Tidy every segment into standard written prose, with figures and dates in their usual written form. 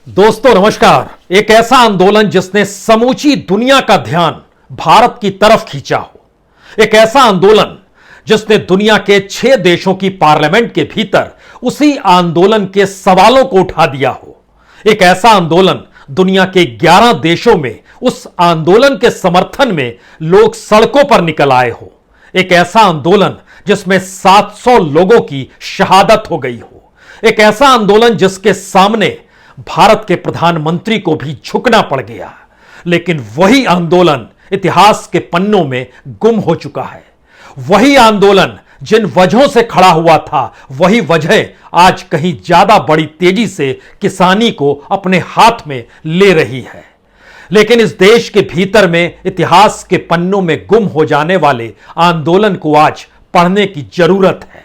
दोस्तों नमस्कार। एक ऐसा आंदोलन जिसने समूची दुनिया का ध्यान भारत की तरफ खींचा हो, एक ऐसा आंदोलन जिसने दुनिया के 6 देशों की पार्लियामेंट के भीतर उसी आंदोलन के सवालों को उठा दिया हो, एक ऐसा आंदोलन दुनिया के 11 देशों में उस आंदोलन के समर्थन में लोग सड़कों पर निकल आए हो, एक ऐसा आंदोलन जिसमें 700 लोगों की शहादत हो गई हो, एक ऐसा आंदोलन जिसके सामने भारत के प्रधानमंत्री को भी झुकना पड़ गया। लेकिन वही आंदोलन इतिहास के पन्नों में गुम हो चुका है। वही आंदोलन जिन वजहों से खड़ा हुआ था, वही वजह आज कहीं ज्यादा बड़ी तेजी से किसानी को अपने हाथ में ले रही है। लेकिन इस देश के भीतर में इतिहास के पन्नों में गुम हो जाने वाले आंदोलन को आज पढ़ने की जरूरत है,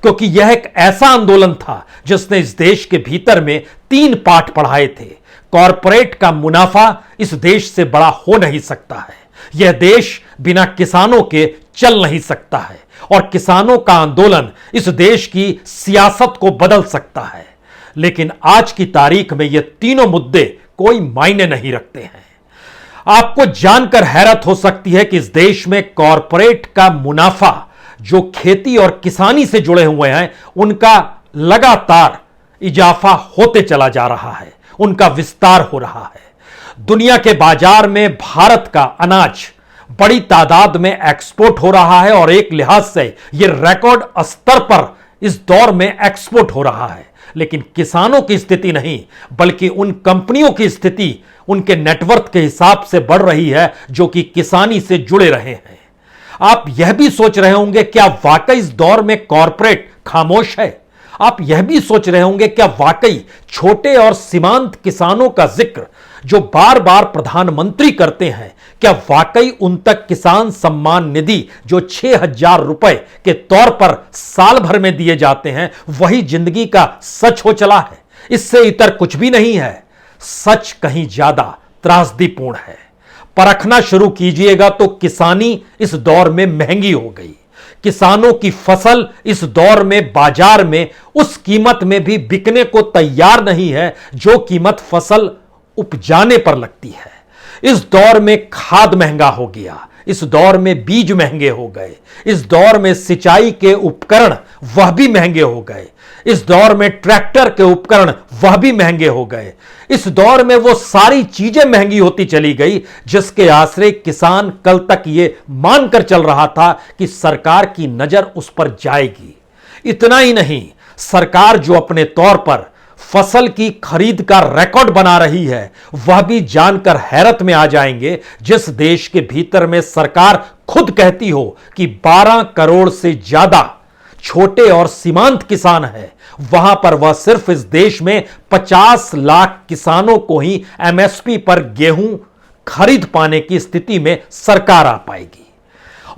क्योंकि यह एक ऐसा आंदोलन था जिसने इस देश के भीतर में 3 पाठ पढ़ाए थे। कॉरपोरेट का मुनाफा इस देश से बड़ा हो नहीं सकता है, यह देश बिना किसानों के चल नहीं सकता है, और किसानों का आंदोलन इस देश की सियासत को बदल सकता है। लेकिन आज की तारीख में यह तीनों मुद्दे कोई मायने नहीं रखते हैं। आपको जानकर हैरत हो सकती है कि इस देश में कॉरपोरेट का मुनाफा जो खेती और किसानी से जुड़े हुए हैं, उनका लगातार इजाफा होते चला जा रहा है, उनका विस्तार हो रहा है। दुनिया के बाजार में भारत का अनाज बड़ी तादाद में एक्सपोर्ट हो रहा है, और एक लिहाज से यह रिकॉर्ड स्तर पर इस दौर में एक्सपोर्ट हो रहा है। लेकिन किसानों की स्थिति नहीं, बल्कि उन कंपनियों की स्थिति उनके नेटवर्थ के हिसाब से बढ़ रही है जो कि किसानी से जुड़े रहे हैं। आप यह भी सोच रहे होंगे, क्या वाकई इस दौर में कॉरपोरेट खामोश है? आप यह भी सोच रहे होंगे, क्या वाकई छोटे और सीमांत किसानों का जिक्र जो बार बार प्रधानमंत्री करते हैं, क्या वाकई उन तक किसान सम्मान निधि जो 6,000 रुपए के तौर पर साल भर में दिए जाते हैं, वही जिंदगी का सच हो चला है? इससे इतर कुछ भी नहीं है। सच कहीं ज्यादा त्रासदीपूर्ण है। परखना शुरू कीजिएगा तो किसानी इस दौर में महंगी हो गई। किसानों की फसल इस दौर में बाजार में उस कीमत में भी बिकने को तैयार नहीं है जो कीमत फसल उपजाने पर लगती है। इस दौर में खाद महंगा हो गया, इस दौर में बीज महंगे हो गए, इस दौर में सिंचाई के उपकरण वह भी महंगे हो गए, इस दौर में ट्रैक्टर के उपकरण वह भी महंगे हो गए, इस दौर में वो सारी चीजें महंगी होती चली गई जिसके आश्रय किसान कल तक ये मानकर चल रहा था कि सरकार की नजर उस पर जाएगी। इतना ही नहीं, सरकार जो अपने तौर पर फसल की खरीद का रिकॉर्ड बना रही है, वह भी जानकर हैरत में आ जाएंगे जिस देश के भीतर में सरकार खुद कहती हो कि 12 करोड़ से ज्यादा छोटे और सीमांत किसान हैं, वहां पर वह सिर्फ इस देश में 50 लाख किसानों को ही एमएसपी पर गेहूं खरीद पाने की स्थिति में सरकार आ पाएगी।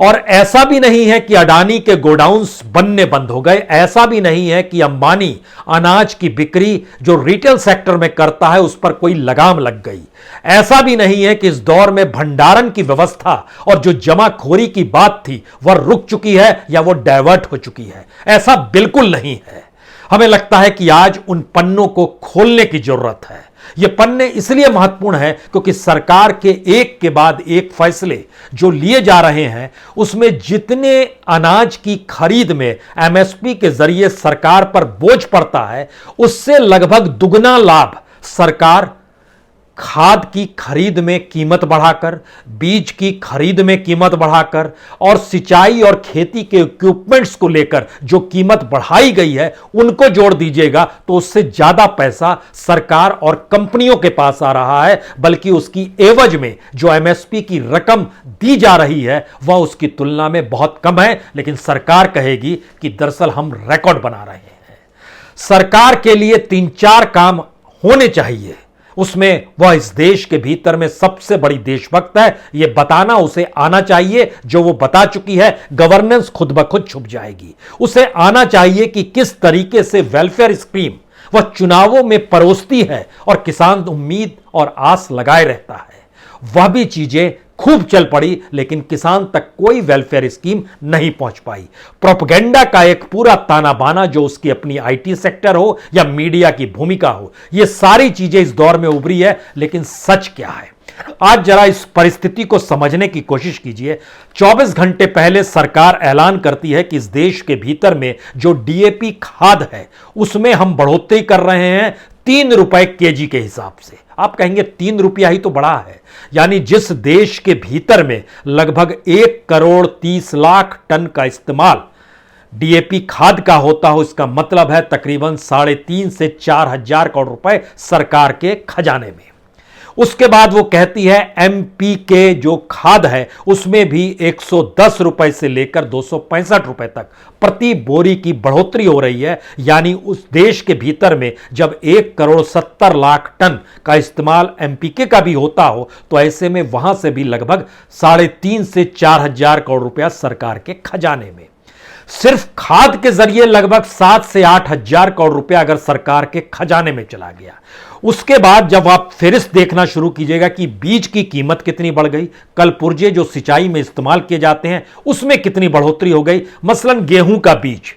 और ऐसा भी नहीं है कि अडानी के गोडाउन्स बनने बंद हो गए, ऐसा भी नहीं है कि अंबानी अनाज की बिक्री जो रिटेल सेक्टर में करता है उस पर कोई लगाम लग गई, ऐसा भी नहीं है कि इस दौर में भंडारण की व्यवस्था और जो जमाखोरी की बात थी वह रुक चुकी है या वो डाइवर्ट हो चुकी है। ऐसा बिल्कुल नहीं है। हमें लगता है कि आज उन पन्नों को खोलने की जरूरत है। ये पन्ने इसलिए महत्वपूर्ण है क्योंकि सरकार के एक के बाद एक फैसले जो लिए जा रहे हैं, उसमें जितने अनाज की खरीद में एमएसपी के जरिए सरकार पर बोझ पड़ता है, उससे लगभग दुगना लाभ सरकार खाद की खरीद में कीमत बढ़ाकर, बीज की खरीद में कीमत बढ़ाकर, और सिंचाई और खेती के इक्विपमेंट्स को लेकर जो कीमत बढ़ाई गई है उनको जोड़ दीजिएगा तो उससे ज्यादा पैसा सरकार और कंपनियों के पास आ रहा है, बल्कि उसकी एवज में जो एमएसपी की रकम दी जा रही है वह उसकी तुलना में बहुत कम है। लेकिन सरकार कहेगी कि दरअसल हम रिकॉर्ड बना रहे हैं। सरकार के लिए 3-4 काम होने चाहिए, उसमें वह इस देश के भीतर में सबसे बड़ी देशभक्त है, यह बताना उसे आना चाहिए। जो वो बता चुकी है, गवर्नेंस खुद ब खुद छुप जाएगी। उसे आना चाहिए कि किस तरीके से वेलफेयर स्कीम वह चुनावों में परोसती है और किसान उम्मीद और आस लगाए रहता है। वह भी चीजें खूब चल पड़ी, लेकिन किसान तक कोई वेलफेयर स्कीम नहीं पहुंच पाई। प्रोपेगेंडा का एक पूरा ताना बाना, जो उसकी अपनी आईटी सेक्टर हो या मीडिया की भूमिका हो, यह सारी चीजें इस दौर में उभरी है। लेकिन सच क्या है, आज जरा इस परिस्थिति को समझने की कोशिश कीजिए। 24 घंटे पहले सरकार ऐलान करती है कि इस देश के भीतर में जो डीएपी खाद है उसमें हम बढ़ोतरी कर रहे हैं 3 रुपए केजी के हिसाब से। आप कहेंगे 3 रुपया ही तो बड़ा है, यानी जिस देश के भीतर में लगभग 1,30,00,000 टन का इस्तेमाल डीएपी खाद का होता हो, इसका मतलब है तकरीबन 3.5 से 4 हजार करोड़ रुपए सरकार के खजाने में। उसके बाद वो कहती है एमपीके जो खाद है उसमें भी 110 रुपए से लेकर 265 रुपए तक प्रति बोरी की बढ़ोतरी हो रही है। यानी उस देश के भीतर में जब 1,70,00,000 टन का इस्तेमाल एमपीके का भी होता हो, तो ऐसे में वहां से भी लगभग 3.5 से 4 हजार करोड़ रुपया सरकार के खजाने में। सिर्फ खाद के जरिए लगभग 7 से 8 हजार करोड़ रुपया अगर सरकार के खजाने में चला गया। उसके बाद जब आप फेरिस्त देखना शुरू कीजिएगा कि बीज की कीमत कितनी बढ़ गई, कल पुर्जे जो सिंचाई में इस्तेमाल किए जाते हैं उसमें कितनी बढ़ोतरी हो गई। मसलन गेहूं का बीज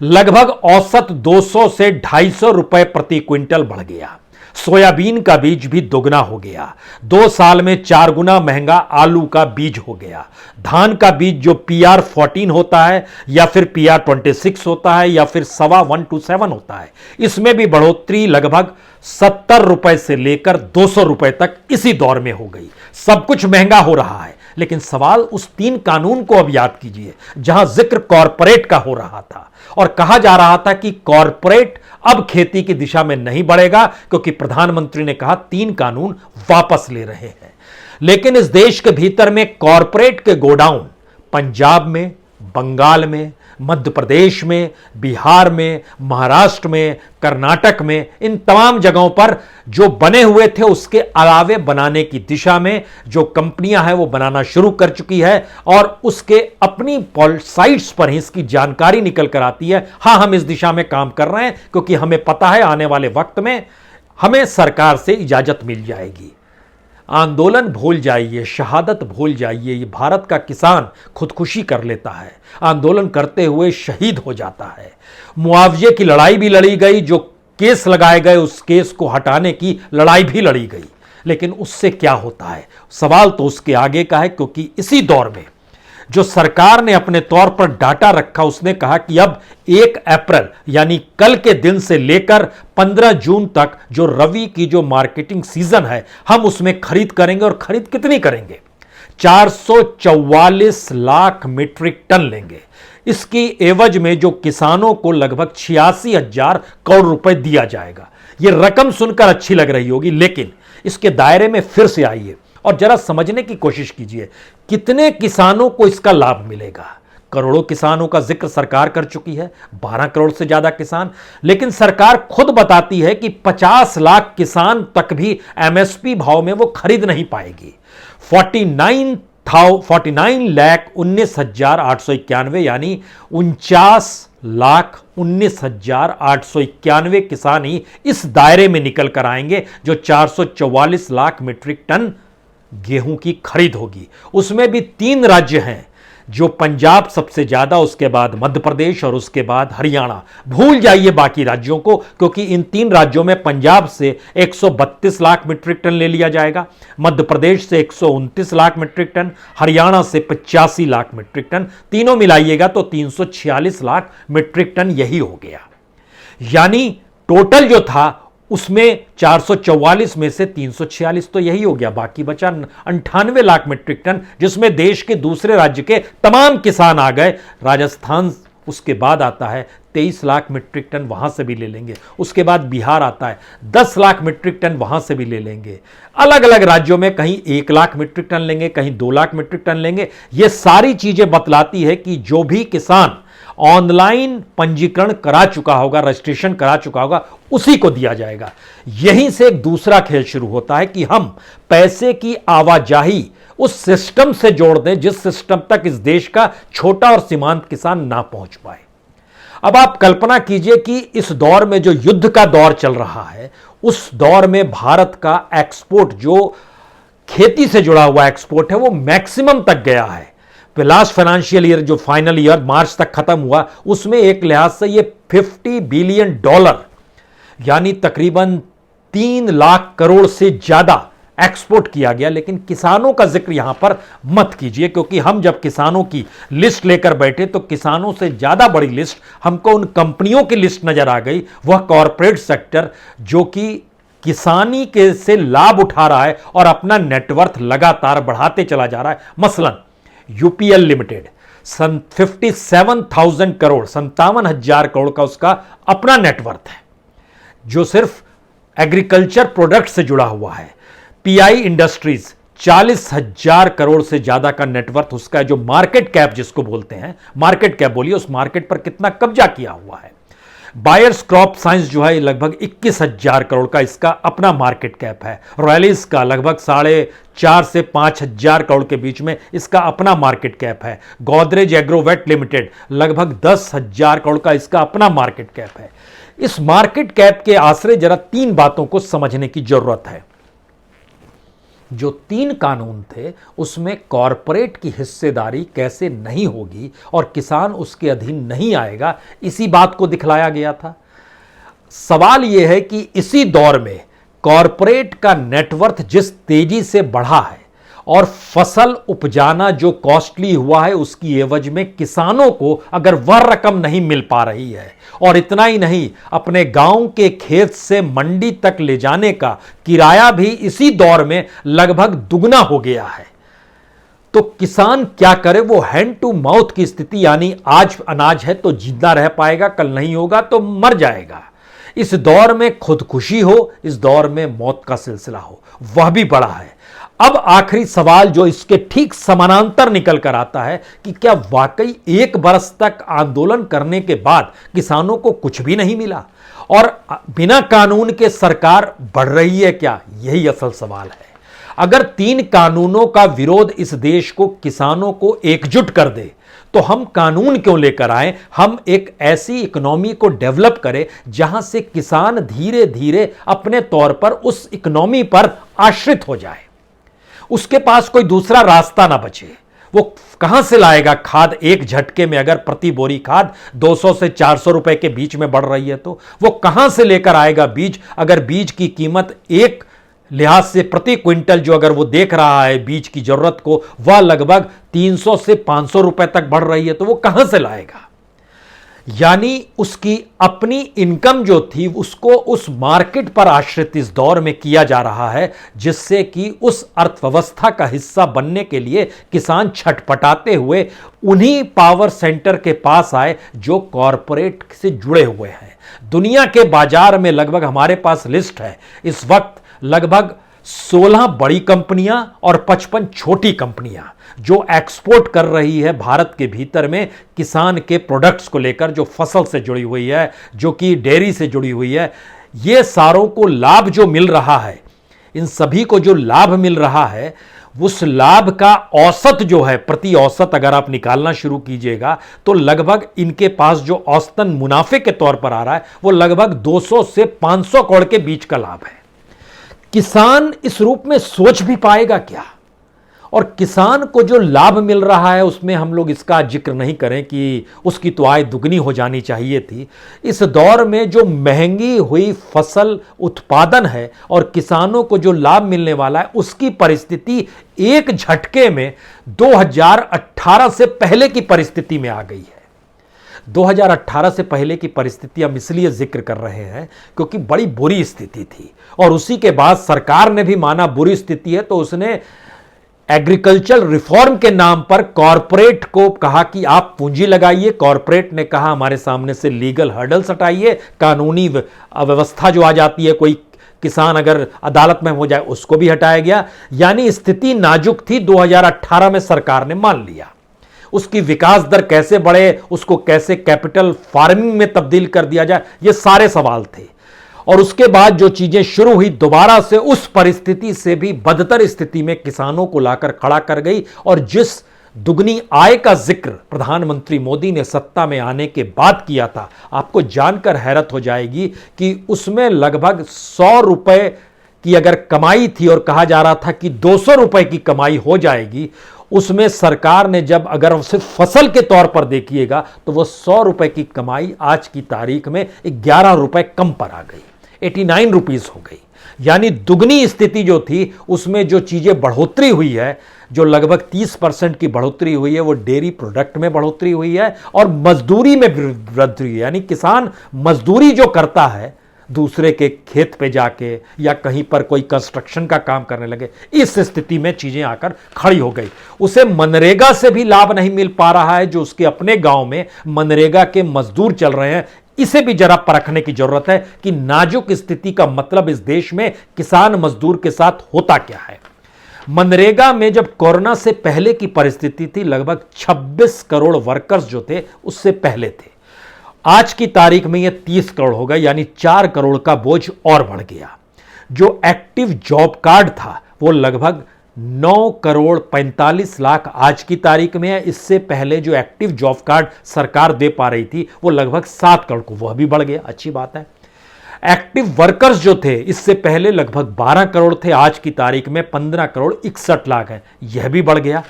लगभग औसत 200 से 250 रुपए प्रति क्विंटल बढ़ गया। सोयाबीन का बीज भी दोगुना हो गया। 2 साल में 4 गुना महंगा आलू का बीज हो गया। धान का बीज जो PR14 होता है या फिर PR26 होता है या फिर 127 होता है, इसमें भी बढ़ोतरी लगभग 70 रुपए से लेकर 200 रुपए तक इसी दौर में हो गई। सब कुछ महंगा हो रहा है, लेकिन सवाल उस 3 कानून को अब याद कीजिए जहां जिक्र कॉरपोरेट का हो रहा था और कहा जा रहा था कि कॉरपोरेट अब खेती की दिशा में नहीं बढ़ेगा, क्योंकि प्रधानमंत्री ने कहा 3 कानून वापस ले रहे हैं। लेकिन इस देश के भीतर में कॉरपोरेट के गोडाउन पंजाब में, बंगाल में, मध्य प्रदेश में, बिहार में, महाराष्ट्र में, कर्नाटक में, इन तमाम जगहों पर जो बने हुए थे उसके अलावे बनाने की दिशा में जो कंपनियां हैं वो बनाना शुरू कर चुकी है और उसके अपनी साइट्स पर ही इसकी जानकारी निकल कर आती है। हां, हम इस दिशा में काम कर रहे हैं क्योंकि हमें पता है आने वाले वक्त में हमें सरकार से इजाजत मिल जाएगी। आंदोलन भूल जाइए, शहादत भूल जाइए, ये भारत का किसान खुदकुशी कर लेता है, आंदोलन करते हुए शहीद हो जाता है। मुआवजे की लड़ाई भी लड़ी गई, जो केस लगाए गए उस केस को हटाने की लड़ाई भी लड़ी गई, लेकिन उससे क्या होता है, सवाल तो उसके आगे का है। क्योंकि इसी दौर में जो सरकार ने अपने तौर पर डाटा रखा, उसने कहा कि अब 1 अप्रैल यानी कल के दिन से लेकर 15 जून तक जो रवि की जो मार्केटिंग सीजन है हम उसमें खरीद करेंगे। और खरीद कितनी करेंगे? 444 लाख मीट्रिक टन लेंगे। इसकी एवज में जो किसानों को लगभग 86 हजार करोड़ रुपए दिया जाएगा। यह रकम सुनकर अच्छी लग रही होगी, लेकिन इसके दायरे में फिर से आइए और जरा समझने की कोशिश कीजिए कितने किसानों को इसका लाभ मिलेगा। करोड़ों किसानों का जिक्र सरकार कर चुकी है, 12 करोड़ से ज्यादा किसान, लेकिन सरकार खुद बताती है कि 50 लाख किसान तक भी एमएसपी भाव में वो खरीद नहीं पाएगी। 49,19,891 यानी 49,19,891 किसान ही इस दायरे में निकल कर आएंगे जो 444 लाख मीट्रिक टन गेहूं की खरीद होगी। उसमें भी 3 राज्य हैं, जो पंजाब सबसे ज्यादा, उसके बाद मध्य प्रदेश और उसके बाद हरियाणा। भूल जाइए बाकी राज्यों को, क्योंकि इन 3 राज्यों में पंजाब से 132 लाख मीट्रिक टन ले लिया जाएगा, मध्य प्रदेश से 129 लाख मीट्रिक टन, हरियाणा से 85 लाख मीट्रिक टन। तीनों मिलाइएगा तो 346 लाख मीट्रिक टन यही हो गया। यानी टोटल जो था उसमें 444 में से 346 तो यही हो गया, बाकी बचा 98 लाख मीट्रिक टन, जिसमें देश के दूसरे राज्य के तमाम किसान आ गए। राजस्थान उसके बाद आता है, 23 लाख मीट्रिक टन वहां से भी ले लेंगे। उसके बाद बिहार आता है, 10 लाख मीट्रिक टन वहां से भी ले लेंगे। अलग अलग राज्यों में कहीं 1 लाख मीट्रिक टन लेंगे, कहीं 2 लाख मीट्रिक टन लेंगे। ये सारी चीजें बतलाती है कि जो भी किसान ऑनलाइन पंजीकरण करा चुका होगा, रजिस्ट्रेशन करा चुका होगा, उसी को दिया जाएगा। यहीं से एक दूसरा खेल शुरू होता है कि हम पैसे की आवाजाही उस सिस्टम से जोड़ दें जिस सिस्टम तक इस देश का छोटा और सीमांत किसान ना पहुंच पाए। अब आप कल्पना कीजिए कि इस दौर में जो युद्ध का दौर चल रहा है, उस दौर में भारत का एक्सपोर्ट जो खेती से जुड़ा हुआ एक्सपोर्ट है वो मैक्सिमम तक गया है। लास्ट फाइनेंशियल ईयर जो फाइनल ईयर मार्च तक खत्म हुआ उसमें एक लिहाज से ये $50 बिलियन यानी तकरीबन 3 लाख करोड़ से ज्यादा एक्सपोर्ट किया गया। लेकिन किसानों का जिक्र यहां पर मत कीजिए, क्योंकि हम जब किसानों की लिस्ट लेकर बैठे तो किसानों से ज्यादा बड़ी लिस्ट हमको उन कंपनियों की लिस्ट नजर आ गई, वह कॉरपोरेट सेक्टर जो कि किसानी के से लाभ उठा रहा है और अपना नेटवर्थ लगातार बढ़ाते चला जा रहा है। मसलन यूपीएल लिमिटेड 57,000 करोड़ 57,000 करोड़ का उसका अपना नेटवर्थ है जो सिर्फ एग्रीकल्चर प्रोडक्ट से जुड़ा हुआ है। पीआई इंडस्ट्रीज 40,000 करोड़ से ज्यादा का नेटवर्थ उसका है, जो मार्केट कैप जिसको बोलते हैं, मार्केट कैप बोलिए, उस मार्केट पर कितना कब्जा किया हुआ है। बायर्स क्रॉप साइंस जो है लगभग 21,000 करोड़ का इसका अपना मार्केट कैप है। रॉयलिस का लगभग 4.5 से 5,000 करोड़ के बीच में इसका अपना मार्केट कैप है। गोदरेज एग्रोवेट लिमिटेड लगभग 10,000 करोड़ का इसका अपना मार्केट कैप है। इस मार्केट कैप के आश्रय जरा 3 बातों को समझने की जरूरत है। जो 3 कानून थे उसमें कॉरपोरेट की हिस्सेदारी कैसे नहीं होगी और किसान उसके अधीन नहीं आएगा, इसी बात को दिखलाया गया था। सवाल यह है कि इसी दौर में कॉरपोरेट का नेटवर्थ जिस तेजी से बढ़ा है और फसल उपजाना जो कॉस्टली हुआ है उसकी एवज में किसानों को अगर वह रकम नहीं मिल पा रही है, और इतना ही नहीं अपने गांव के खेत से मंडी तक ले जाने का किराया भी इसी दौर में लगभग दुगना हो गया है, तो किसान क्या करे? वो हैंड टू माउथ की स्थिति, यानी आज अनाज है तो जिंदा रह पाएगा, कल नहीं होगा तो मर जाएगा। इस दौर में खुदकुशी हो, इस दौर में मौत का सिलसिला हो, वह भी बड़ा है। अब आखिरी सवाल जो इसके ठीक समानांतर निकल कर आता है कि क्या वाकई 1 बरस तक आंदोलन करने के बाद किसानों को कुछ भी नहीं मिला और बिना कानून के सरकार बढ़ रही है क्या? यही असल सवाल है। अगर 3 कानूनों का विरोध इस देश को, किसानों को एकजुट कर दे तो हम कानून क्यों लेकर आए? हम एक ऐसी इकोनॉमी को डेवलप करें जहां से किसान धीरे धीरे अपने तौर पर उस इकोनॉमी पर आश्रित हो जाए, उसके पास कोई दूसरा रास्ता ना बचे। वो कहां से लाएगा खाद? एक झटके में अगर प्रति बोरी खाद 200 से 400 रुपए के बीच में बढ़ रही है तो वो कहां से लेकर आएगा बीज? अगर बीज की कीमत एक लिहाज से प्रति क्विंटल जो अगर वो देख रहा है बीज की जरूरत को, वह लगभग 300 से 500 रुपए तक बढ़ रही है, तो वो कहां से लाएगा? यानी उसकी अपनी इनकम जो थी उसको उस मार्केट पर आश्रित इस दौर में किया जा रहा है, जिससे कि उस अर्थव्यवस्था का हिस्सा बनने के लिए किसान छटपटाते हुए उन्हीं पावर सेंटर के पास आए जो कॉरपोरेट से जुड़े हुए हैं। दुनिया के बाजार में लगभग हमारे पास लिस्ट है इस वक्त लगभग 16 बड़ी कंपनियां और 55 छोटी कंपनियां जो एक्सपोर्ट कर रही है भारत के भीतर में किसान के प्रोडक्ट्स को लेकर, जो फसल से जुड़ी हुई है, जो कि डेयरी से जुड़ी हुई है। ये सारों को लाभ जो मिल रहा है, इन सभी को जो लाभ मिल रहा है, उस लाभ का औसत जो है, प्रति औसत अगर आप निकालना शुरू कीजिएगा तो लगभग इनके पास जो औसतन मुनाफे के तौर पर आ रहा है वो लगभग 200 से 500 करोड़ के बीच का लाभ है। किसान इस रूप में सोच भी पाएगा क्या? और किसान को जो लाभ मिल रहा है उसमें हम लोग इसका जिक्र नहीं करें कि उसकी तो आय दुगनी हो जानी चाहिए थी। इस दौर में जो महंगी हुई फसल उत्पादन है और किसानों को जो लाभ मिलने वाला है, उसकी परिस्थिति एक झटके में 2018 से पहले की परिस्थिति में आ गई है। 2018 से पहले की परिस्थिति हम इसलिए जिक्र कर रहे हैं क्योंकि बड़ी बुरी स्थिति थी, और उसी के बाद सरकार ने भी माना बुरी स्थिति है तो उसने एग्रीकल्चर रिफॉर्म के नाम पर कॉरपोरेट को कहा कि आप पूंजी लगाइए। कॉरपोरेट ने कहा हमारे सामने से लीगल हर्डल्स हटाइए, कानूनी अव्यवस्था जो आ जाती है, कोई किसान अगर अदालत में हो जाए उसको भी हटाया गया। यानी स्थिति नाजुक थी, 2018 में सरकार ने मान लिया। उसकी विकास दर कैसे बढ़े, उसको कैसे कैपिटल फार्मिंग में तब्दील कर दिया जाए, ये सारे सवाल थे। और उसके बाद जो चीजें शुरू हुई, दोबारा से उस परिस्थिति से भी बदतर स्थिति में किसानों को लाकर खड़ा कर गई। और जिस दुगनी आय का जिक्र प्रधानमंत्री मोदी ने सत्ता में आने के बाद किया था, आपको जानकर हैरत हो जाएगी कि उसमें लगभग 100 रुपए कि अगर कमाई थी और कहा जा रहा था कि 200 रुपए की कमाई हो जाएगी, उसमें सरकार ने जब अगर सिर्फ फसल के तौर पर देखिएगा तो वो 100 रुपए की कमाई आज की तारीख में 11 रुपए कम पर आ गई, 89 रुपीस हो गई। यानी दुगनी स्थिति जो थी उसमें जो चीजें बढ़ोतरी हुई है, जो लगभग 30% की बढ़ोतरी हुई है, वो डेयरी प्रोडक्ट में बढ़ोतरी हुई है और मजदूरी में वृद्धि हुई है। यानी किसान मजदूरी जो करता है दूसरे के खेत पे जाके या कहीं पर कोई कंस्ट्रक्शन का काम करने लगे, इस स्थिति में चीजें आकर खड़ी हो गई। उसे मनरेगा से भी लाभ नहीं मिल पा रहा है, जो उसके अपने गांव में मनरेगा के मजदूर चल रहे हैं। इसे भी जरा परखने की जरूरत है कि नाजुक स्थिति का मतलब इस देश में किसान मजदूर के साथ होता क्या है। मनरेगा में जब कोरोना से पहले की परिस्थिति थी, लगभग 26 करोड़ वर्कर्स जो थे उससे पहले थे। आज की तारीख में यह 30 करोड़ हो गए, यानी 4 करोड़ का बोझ और बढ़ गया। जो एक्टिव जॉब कार्ड था वो लगभग 9 करोड़ 45 लाख आज की तारीख में है। इससे पहले जो एक्टिव जॉब कार्ड सरकार दे पा रही थी वो लगभग 7 करोड़ को, वह भी बढ़ गया, अच्छी बात है। एक्टिव वर्कर्स जो थे इससे पहले लगभग 12 करोड़ थे, आज की तारीख में 15 करोड़ 61 लाख है, यह भी बढ़ गया।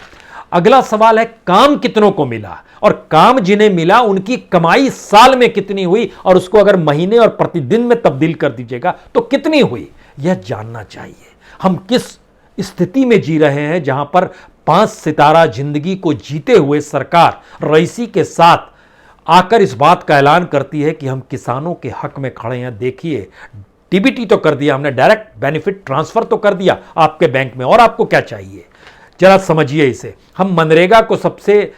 अगला सवाल है काम कितनों को मिला, और काम जिन्हें मिला उनकी कमाई साल में कितनी हुई, और उसको अगर महीने और प्रतिदिन में तब्दील कर दीजिएगा तो कितनी हुई, यह जानना चाहिए। हम किस स्थिति में जी रहे हैं जहां पर 5 सितारा जिंदगी को जीते हुए सरकार रईसी के साथ आकर इस बात का ऐलान करती है कि हम किसानों के हक में खड़े हैं। देखिए, डीबीटी तो कर दिया हमने, डायरेक्ट बेनिफिट ट्रांसफर तो कर दिया आपके बैंक में, और आपको क्या चाहिए, जरा समझिए इसे। हम मनरेगा को सबसे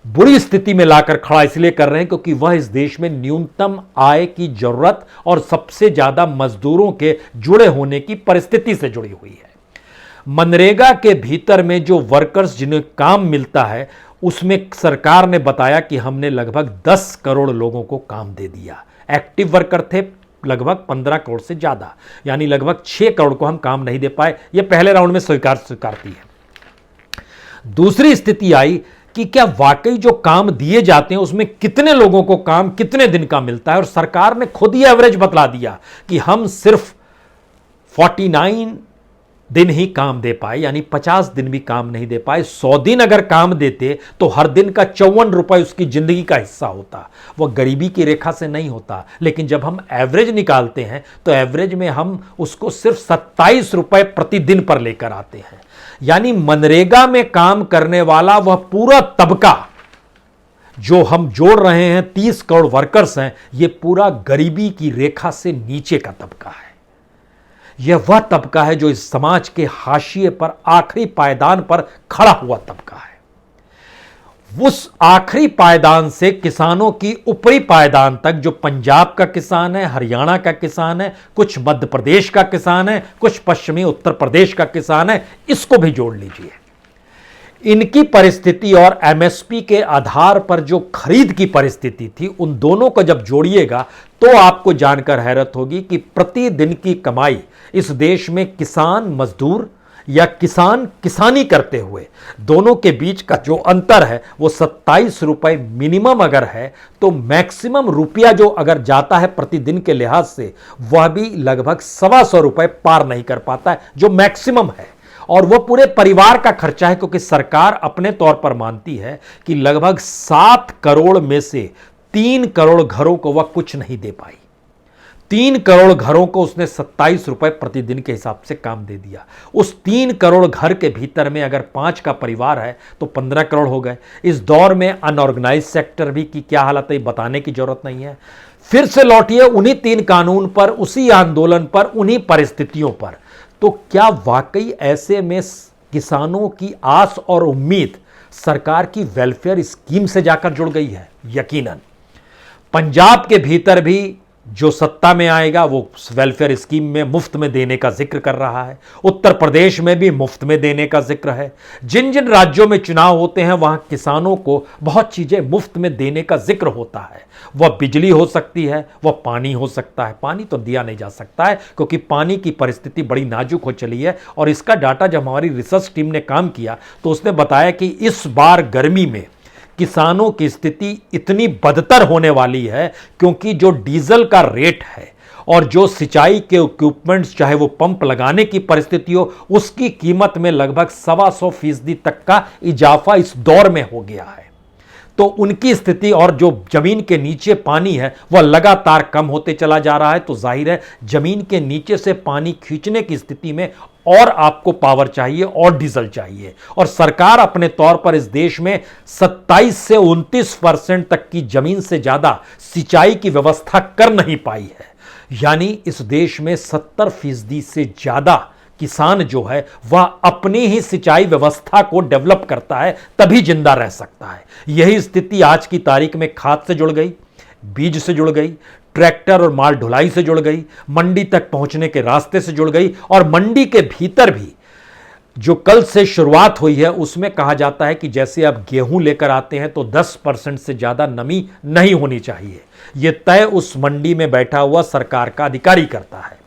बुरी स्थिति में लाकर खड़ा इसलिए कर रहे हैं क्योंकि वह इस देश में न्यूनतम आय की जरूरत और सबसे ज्यादा मजदूरों के जुड़े होने की परिस्थिति से जुड़ी हुई है। मनरेगा के भीतर में जो वर्कर्स जिन्हें काम मिलता है उसमें सरकार ने बताया कि हमने लगभग 10 करोड़ लोगों को काम दे दिया। एक्टिव वर्कर थे लगभग 15 करोड़ से ज्यादा, यानी लगभग 6 करोड़ को हम काम नहीं दे पाए। यह पहले राउंड में स्वीकारती है। दूसरी स्थिति आई कि क्या वाकई जो काम दिए जाते हैं उसमें कितने लोगों को काम कितने दिन का मिलता है, और सरकार ने खुद ही एवरेज बतला दिया कि हम सिर्फ 49 दिन ही काम दे पाए, यानी 50 दिन भी काम नहीं दे पाए। 100 दिन अगर काम देते तो हर दिन का 54 रुपए उसकी जिंदगी का हिस्सा होता, वह गरीबी की रेखा से नहीं होता। लेकिन जब हम एवरेज निकालते हैं तो एवरेज में हम उसको सिर्फ 27 रुपए प्रतिदिन पर लेकर आते हैं। यानी मनरेगा में काम करने वाला वह पूरा तबका जो हम जोड़ रहे हैं, 30 करोड़ वर्कर्स हैं, यह पूरा गरीबी की रेखा से नीचे का तबका है। यह वह तबका है जो इस समाज के हाशिए पर, आखिरी पायदान पर खड़ा हुआ तबका है। उस आखिरी पायदान से किसानों की ऊपरी पायदान तक, जो पंजाब का किसान है, हरियाणा का किसान है, कुछ मध्य प्रदेश का किसान है, कुछ पश्चिमी उत्तर प्रदेश का किसान है, इसको भी जोड़ लीजिए। इनकी परिस्थिति और एमएसपी के आधार पर जो खरीद की परिस्थिति थी, उन दोनों को जब जोड़िएगा तो आपको जानकर हैरत होगी कि प्रतिदिन की कमाई इस देश में किसान मजदूर या किसान किसानी करते हुए दोनों के बीच का जो अंतर है वो 27 रुपए मिनिमम अगर है, तो मैक्सिमम रुपया जो अगर जाता है प्रतिदिन के लिहाज से वह भी लगभग 125 रुपए पार नहीं कर पाता है, जो मैक्सिमम है। और वह पूरे परिवार का खर्चा है, क्योंकि सरकार अपने तौर पर मानती है कि लगभग 7 करोड़ में से 3 करोड़ घरों को वह कुछ नहीं दे पाई। 3 करोड़ घरों को उसने 27 रुपए प्रतिदिन के हिसाब से काम दे दिया। उस 3 करोड़ घर के भीतर में अगर 5 का परिवार है तो 15 करोड़ हो गए। इस दौर में अनऑर्गेनाइज सेक्टर भी की क्या हालत है बताने की जरूरत नहीं है। फिर से लौटिए उन्हीं 3 कानून पर, उसी आंदोलन पर, उन्हीं परिस्थितियों पर। तो क्या वाकई ऐसे में किसानों की आस और उम्मीद सरकार की वेलफेयर स्कीम से जाकर जुड़ गई है? यकीनन पंजाब के भीतर भी जो सत्ता में आएगा वो वेलफेयर स्कीम में मुफ्त में देने का जिक्र कर रहा है। उत्तर प्रदेश में भी मुफ्त में देने का जिक्र है। जिन जिन राज्यों में चुनाव होते हैं वहां किसानों को बहुत चीजें मुफ्त में देने का जिक्र होता है। वह बिजली हो सकती है, वह पानी हो सकता है। पानी तो दिया नहीं जा सकता है क्योंकि पानी की परिस्थिति बड़ी नाजुक हो चली है, और इसका डाटा जब हमारी रिसर्च टीम ने काम किया तो उसने बताया कि इस बार गर्मी में किसानों की स्थिति इतनी बदतर होने वाली है क्योंकि जो डीजल का रेट है और जो सिंचाई के इक्विपमेंट्स, चाहे वो पंप लगाने की परिस्थिति हो, उसकी कीमत में लगभग 125% तक का इजाफा इस दौर में हो गया है। तो उनकी स्थिति, और जो जमीन के नीचे पानी है वह लगातार कम होते चला जा रहा है। तो जाहिर है जमीन के नीचे से पानी खींचने की स्थिति में और आपको पावर चाहिए और डीजल चाहिए। और सरकार अपने तौर पर इस देश में 27 से 29% तक की जमीन से ज्यादा सिंचाई की व्यवस्था कर नहीं पाई है। यानी इस देश में 70% से ज्यादा किसान जो है वह अपनी ही सिंचाई व्यवस्था को डेवलप करता है, तभी जिंदा रह सकता है। यही स्थिति आज की तारीख में खाद से जुड़ गई, बीज से जुड़ गई, ट्रैक्टर और माल ढुलाई से जुड़ गई, मंडी तक पहुंचने के रास्ते से जुड़ गई। और मंडी के भीतर भी जो कल से शुरुआत हुई है उसमें कहा जाता है कि जैसे आप गेहूं लेकर आते हैं तो 10% से ज्यादा नमी नहीं होनी चाहिए। यह तय उस मंडी में बैठा हुआ सरकार का अधिकारी करता है।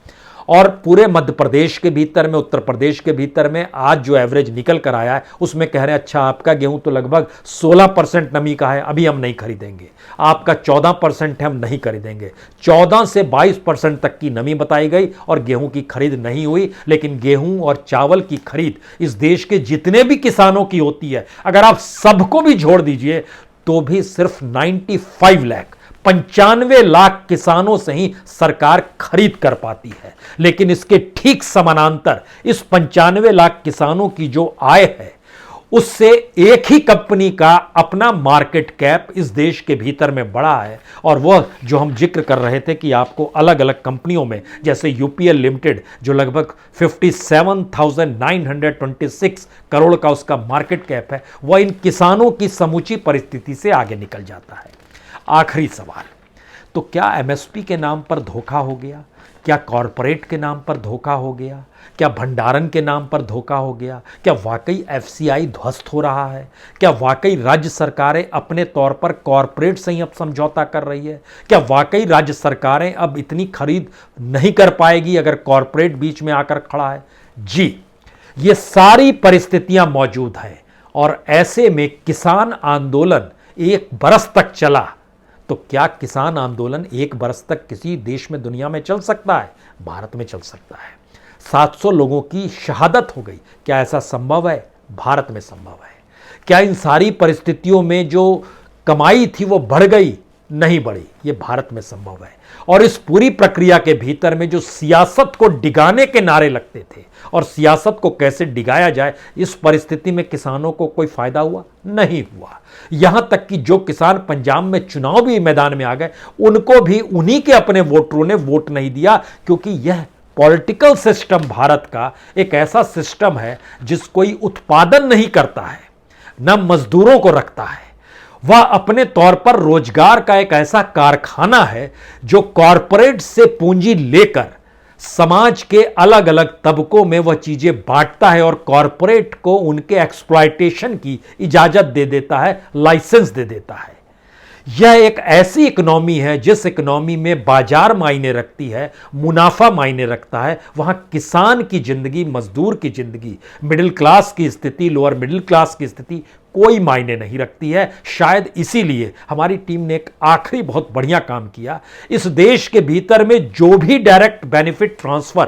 और पूरे मध्य प्रदेश के भीतर में, उत्तर प्रदेश के भीतर में आज जो एवरेज निकल कर आया है उसमें कह रहे हैं अच्छा आपका गेहूं तो लगभग 16% नमी का है, अभी हम नहीं खरीदेंगे। आपका 14% है, हम नहीं खरीदेंगे। 14 से 22% तक की नमी बताई गई और गेहूं की खरीद नहीं हुई। लेकिन गेहूं और चावल की खरीद इस देश के जितने भी किसानों की होती है, अगर आप सबको भी जोड़ दीजिए तो भी सिर्फ 95 लाख किसानों से ही सरकार खरीद कर पाती है। लेकिन इसके ठीक समानांतर इस 95 लाख किसानों की जो आय है उससे एक ही कंपनी का अपना मार्केट कैप इस देश के भीतर में बढ़ा है। और वह जो हम जिक्र कर रहे थे कि आपको अलग अलग कंपनियों में, जैसे यूपीएल लिमिटेड जो लगभग 57,926 करोड़ का उसका मार्केट कैप है, वह इन किसानों की समूची परिस्थिति से आगे निकल जाता है। आखिरी सवाल, तो क्या एमएसपी के नाम पर धोखा हो गया? क्या कॉरपोरेट के नाम पर धोखा हो गया? क्या भंडारण के नाम पर धोखा हो गया? क्या वाकई एफसीआई ध्वस्त हो रहा है? क्या वाकई राज्य सरकारें अपने तौर पर कॉरपोरेट से ही अब समझौता कर रही है? क्या वाकई राज्य सरकारें अब इतनी खरीद नहीं कर पाएगी अगर कॉरपोरेट बीच में आकर खड़ा है? जी, ये सारी परिस्थितियां मौजूद हैं। और ऐसे में किसान आंदोलन 1 बरस तक चला, तो क्या किसान आंदोलन 1 बरस तक किसी देश में, दुनिया में चल सकता है? भारत में चल सकता है। 700 लोगों की शहादत हो गई। क्या ऐसा संभव है? भारत में संभव है। क्या इन सारी परिस्थितियों में जो कमाई थी वो बढ़ गई? नहीं बढ़ी। ये भारत में संभव है। और इस पूरी प्रक्रिया के भीतर में जो सियासत को डिगाने के नारे लगते थे और सियासत को कैसे डिगाया जाए, इस परिस्थिति में किसानों को कोई फायदा हुआ? नहीं हुआ। यहां तक कि जो किसान पंजाब में चुनावी मैदान में आ गए, उनको भी उन्हीं के अपने वोटरों ने वोट नहीं दिया, क्योंकि यह पॉलिटिकल सिस्टम भारत का एक ऐसा सिस्टम है जिस कोई उत्पादन नहीं करता है, न मजदूरों को रखता है। वह अपने तौर पर रोजगार का एक ऐसा कारखाना है जो कॉरपोरेट से पूंजी लेकर समाज के अलग अलग तबकों में वह चीजें बांटता है और कॉरपोरेट को उनके एक्सप्लॉयटेशन की इजाजत दे देता है, लाइसेंस दे देता है। यह एक ऐसी इकोनॉमी है जिस इकोनॉमी में बाजार मायने रखती है, मुनाफा मायने रखता है। वहां किसान की जिंदगी, मजदूर की जिंदगी, मिडिल क्लास की स्थिति, लोअर मिडिल क्लास की स्थिति कोई मायने नहीं रखती है। शायद इसीलिए हमारी टीम ने एक आखिरी बहुत बढ़िया काम किया। इस देश के भीतर में जो भी डायरेक्ट बेनिफिट ट्रांसफर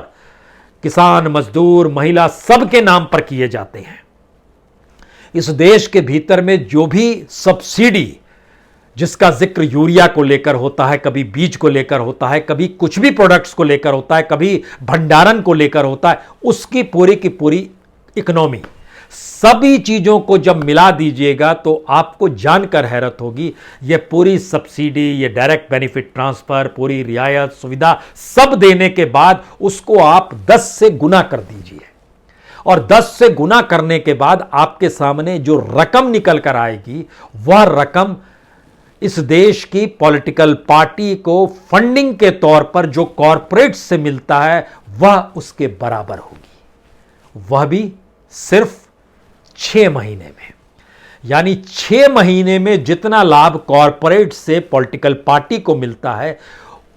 किसान, मजदूर, महिला सबके नाम पर किए जाते हैं, इस देश के भीतर में जो भी सब्सिडी जिसका जिक्र यूरिया को लेकर होता है, कभी बीज को लेकर होता है, कभी कुछ भी प्रोडक्ट्स को लेकर होता है, कभी भंडारण को लेकर होता है, उसकी पूरी की पूरी इकोनॉमी, सभी चीजों को जब मिला दीजिएगा तो आपको जानकर हैरत होगी। यह पूरी सब्सिडी, ये डायरेक्ट बेनिफिट ट्रांसफर, पूरी रियायत, सुविधा सब देने के बाद उसको आप 10 से गुना कर दीजिए। और 10 से गुना करने के बाद आपके सामने जो रकम निकल कर आएगी, वह रकम इस देश की पॉलिटिकल पार्टी को फंडिंग के तौर पर जो कॉरपोरेट से मिलता है, वह उसके बराबर होगी। वह भी सिर्फ 6 महीने में। यानी 6 महीने में जितना लाभ कॉरपोरेट से पॉलिटिकल पार्टी को मिलता है,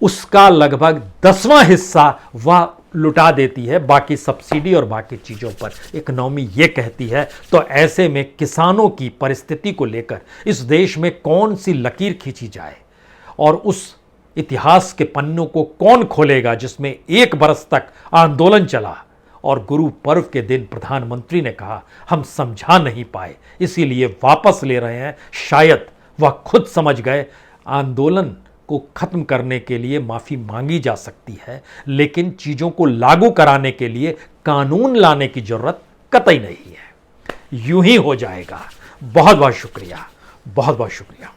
उसका लगभग 10वां हिस्सा वह लुटा देती है बाकी सब्सिडी और बाकी चीज़ों पर। इकोनॉमी ये कहती है। तो ऐसे में किसानों की परिस्थिति को लेकर इस देश में कौन सी लकीर खींची जाए और उस इतिहास के पन्नों को कौन खोलेगा जिसमें 1 बरस तक आंदोलन चला और गुरु पर्व के दिन प्रधानमंत्री ने कहा हम समझा नहीं पाए इसीलिए वापस ले रहे हैं। शायद वह खुद समझ गए आंदोलन को खत्म करने के लिए माफी मांगी जा सकती है, लेकिन चीजों को लागू कराने के लिए कानून लाने की जरूरत कतई नहीं है। यूं ही हो जाएगा। बहुत बहुत शुक्रिया, बहुत बहुत शुक्रिया।